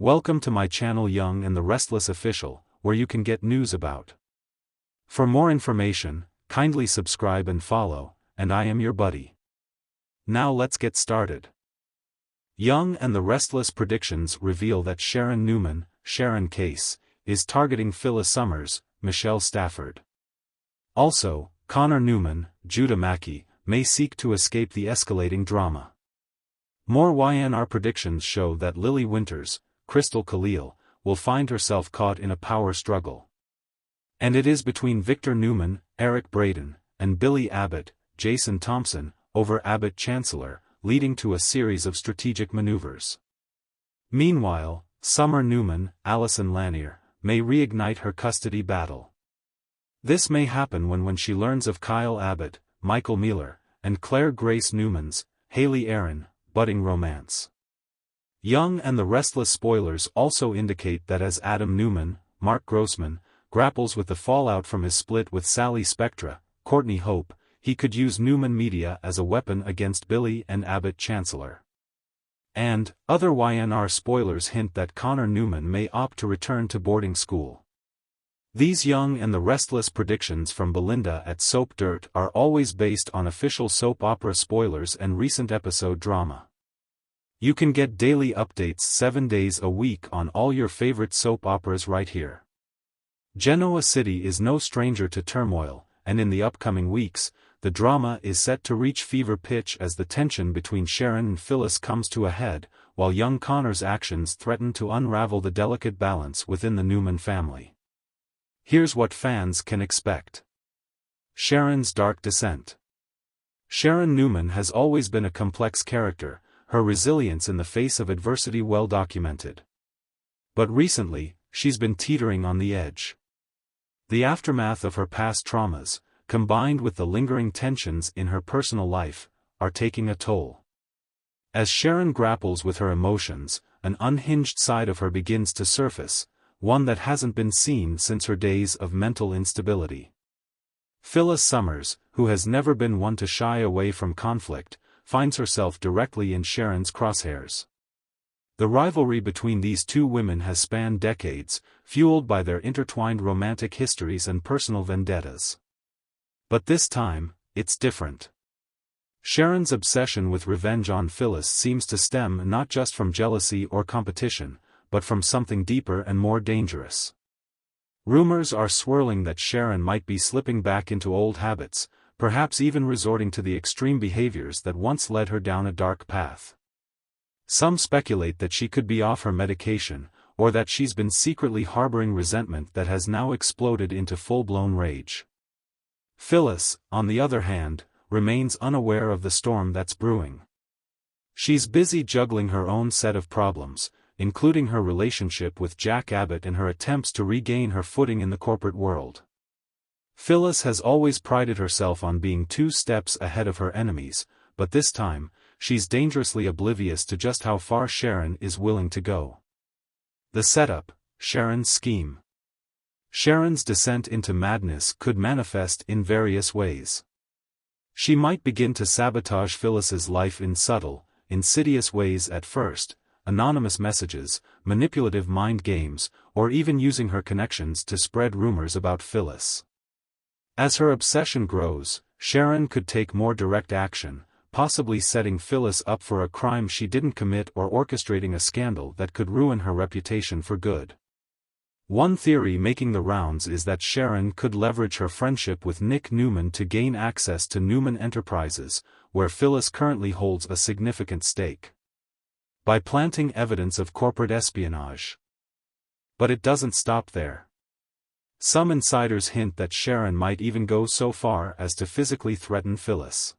Welcome to my channel Young and the Restless Official, where you can get news about. For more information, kindly subscribe and follow, and I am your buddy. Now let's get started. Young and the Restless predictions reveal that Sharon Newman, Sharon Case, is targeting Phyllis Summers, Michelle Stafford. Also, Connor Newman, Judah Mackey, may seek to escape the escalating drama. More YNR predictions show that Lily Winters, Crystal Khalil, will find herself caught in a power struggle. And it is between Victor Newman, Eric Braden, and Billy Abbott, Jason Thompson, over Abbott Chancellor, leading to a series of strategic maneuvers. Meanwhile, Summer Newman, Allison Lanier, may reignite her custody battle. This may happen when she learns of Kyle Abbott, Michael Mealer, and Claire Grace Newman's, Haley Aaron, budding romance. Young and the Restless spoilers also indicate that as Adam Newman, Mark Grossman, grapples with the fallout from his split with Sally Spectra, Courtney Hope, he could use Newman Media as a weapon against Billy and Abbott Chancellor. And, other YNR spoilers hint that Connor Newman may opt to return to boarding school. These Young and the Restless predictions from Belinda at Soap Dirt are always based on official soap opera spoilers and recent episode drama. You can get daily updates 7 days a week on all your favorite soap operas right here. Genoa City is no stranger to turmoil, and in the upcoming weeks, the drama is set to reach fever pitch as the tension between Sharon and Phyllis comes to a head, while young Connor's actions threaten to unravel the delicate balance within the Newman family. Here's what fans can expect. Sharon's dark descent. Sharon Newman has always been a complex character, her resilience in the face of adversity well documented. But recently, she's been teetering on the edge. The aftermath of her past traumas, combined with the lingering tensions in her personal life, are taking a toll. As Sharon grapples with her emotions, an unhinged side of her begins to surface, one that hasn't been seen since her days of mental instability. Phyllis Summers, who has never been one to shy away from conflict, finds herself directly in Sharon's crosshairs. The rivalry between these two women has spanned decades, fueled by their intertwined romantic histories and personal vendettas. But this time, it's different. Sharon's obsession with revenge on Phyllis seems to stem not just from jealousy or competition, but from something deeper and more dangerous. Rumors are swirling that Sharon might be slipping back into old habits, perhaps even resorting to the extreme behaviors that once led her down a dark path. Some speculate that she could be off her medication, or that she's been secretly harboring resentment that has now exploded into full-blown rage. Phyllis, on the other hand, remains unaware of the storm that's brewing. She's busy juggling her own set of problems, including her relationship with Jack Abbott and her attempts to regain her footing in the corporate world. Phyllis has always prided herself on being 2 steps ahead of her enemies, but this time, she's dangerously oblivious to just how far Sharon is willing to go. The setup, Sharon's scheme. Sharon's descent into madness could manifest in various ways. She might begin to sabotage Phyllis's life in subtle, insidious ways at first, anonymous messages, manipulative mind games, or even using her connections to spread rumors about Phyllis. As her obsession grows, Sharon could take more direct action, possibly setting Phyllis up for a crime she didn't commit or orchestrating a scandal that could ruin her reputation for good. One theory making the rounds is that Sharon could leverage her friendship with Nick Newman to gain access to Newman Enterprises, where Phyllis currently holds a significant stake. By planting evidence of corporate espionage. But it doesn't stop there. Some insiders hint that Sharon might even go so far as to physically threaten Phyllis.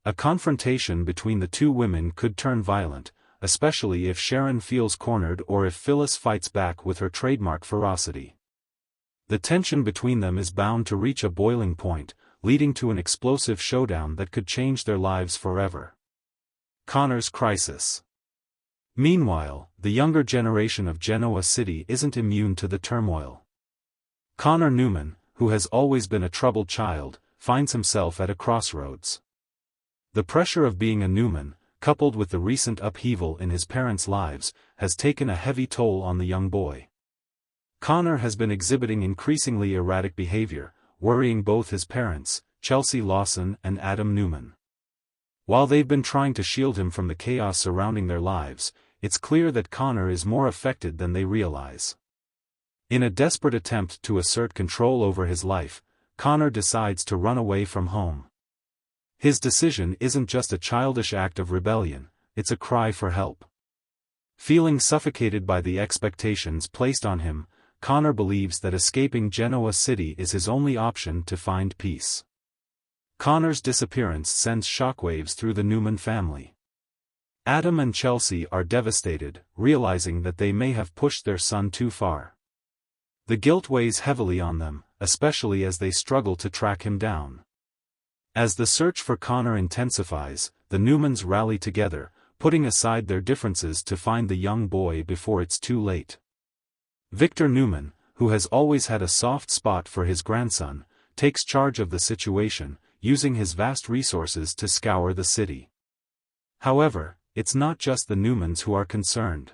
A confrontation between the two women could turn violent, especially if Sharon feels cornered or if Phyllis fights back with her trademark ferocity. The tension between them is bound to reach a boiling point, leading to an explosive showdown that could change their lives forever. Connor's crisis. Meanwhile, the younger generation of Genoa City isn't immune to the turmoil. Connor Newman, who has always been a troubled child, finds himself at a crossroads. The pressure of being a Newman, coupled with the recent upheaval in his parents' lives, has taken a heavy toll on the young boy. Connor has been exhibiting increasingly erratic behavior, worrying both his parents, Chelsea Lawson and Adam Newman. While they've been trying to shield him from the chaos surrounding their lives, it's clear that Connor is more affected than they realize. In a desperate attempt to assert control over his life, Connor decides to run away from home. His decision isn't just a childish act of rebellion, it's a cry for help. Feeling suffocated by the expectations placed on him, Connor believes that escaping Genoa City is his only option to find peace. Connor's disappearance sends shockwaves through the Newman family. Adam and Chelsea are devastated, realizing that they may have pushed their son too far. The guilt weighs heavily on them, especially as they struggle to track him down. As the search for Connor intensifies, the Newmans rally together, putting aside their differences to find the young boy before it's too late. Victor Newman, who has always had a soft spot for his grandson, takes charge of the situation, using his vast resources to scour the city. However, it's not just the Newmans who are concerned.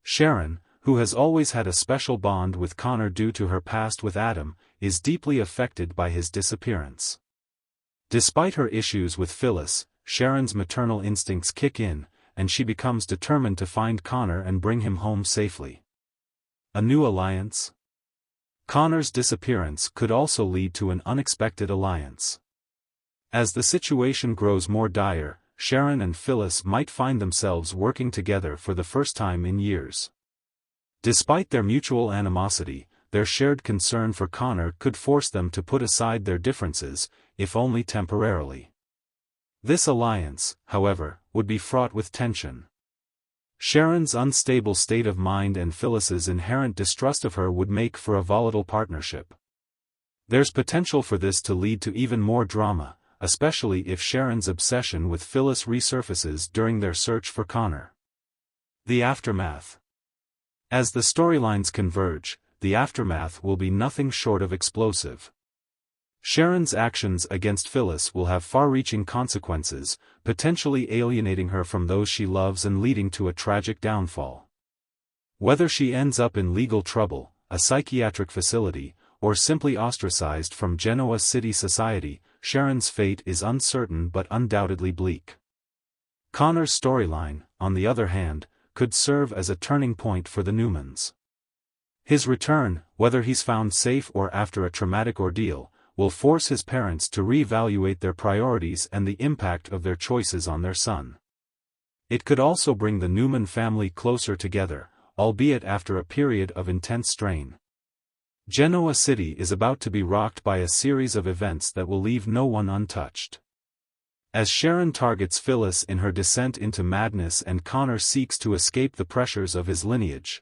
Sharon, who has always had a special bond with Connor due to her past with Adam, is deeply affected by his disappearance. Despite her issues with Phyllis, Sharon's maternal instincts kick in, and she becomes determined to find Connor and bring him home safely. A new alliance? Connor's disappearance could also lead to an unexpected alliance. As the situation grows more dire, Sharon and Phyllis might find themselves working together for the first time in years. Despite their mutual animosity, their shared concern for Connor could force them to put aside their differences, if only temporarily. This alliance, however, would be fraught with tension. Sharon's unstable state of mind and Phyllis's inherent distrust of her would make for a volatile partnership. There's potential for this to lead to even more drama, especially if Sharon's obsession with Phyllis resurfaces during their search for Connor. The aftermath. As the storylines converge, the aftermath will be nothing short of explosive. Sharon's actions against Phyllis will have far-reaching consequences, potentially alienating her from those she loves and leading to a tragic downfall. Whether she ends up in legal trouble, a psychiatric facility, or simply ostracized from Genoa City society, Sharon's fate is uncertain but undoubtedly bleak. Connor's storyline, on the other hand, could serve as a turning point for the Newmans. His return, whether he's found safe or after a traumatic ordeal, will force his parents to reevaluate their priorities and the impact of their choices on their son. It could also bring the Newman family closer together, albeit after a period of intense strain. Genoa City is about to be rocked by a series of events that will leave no one untouched. As Sharon targets Phyllis in her descent into madness and Connor seeks to escape the pressures of his lineage,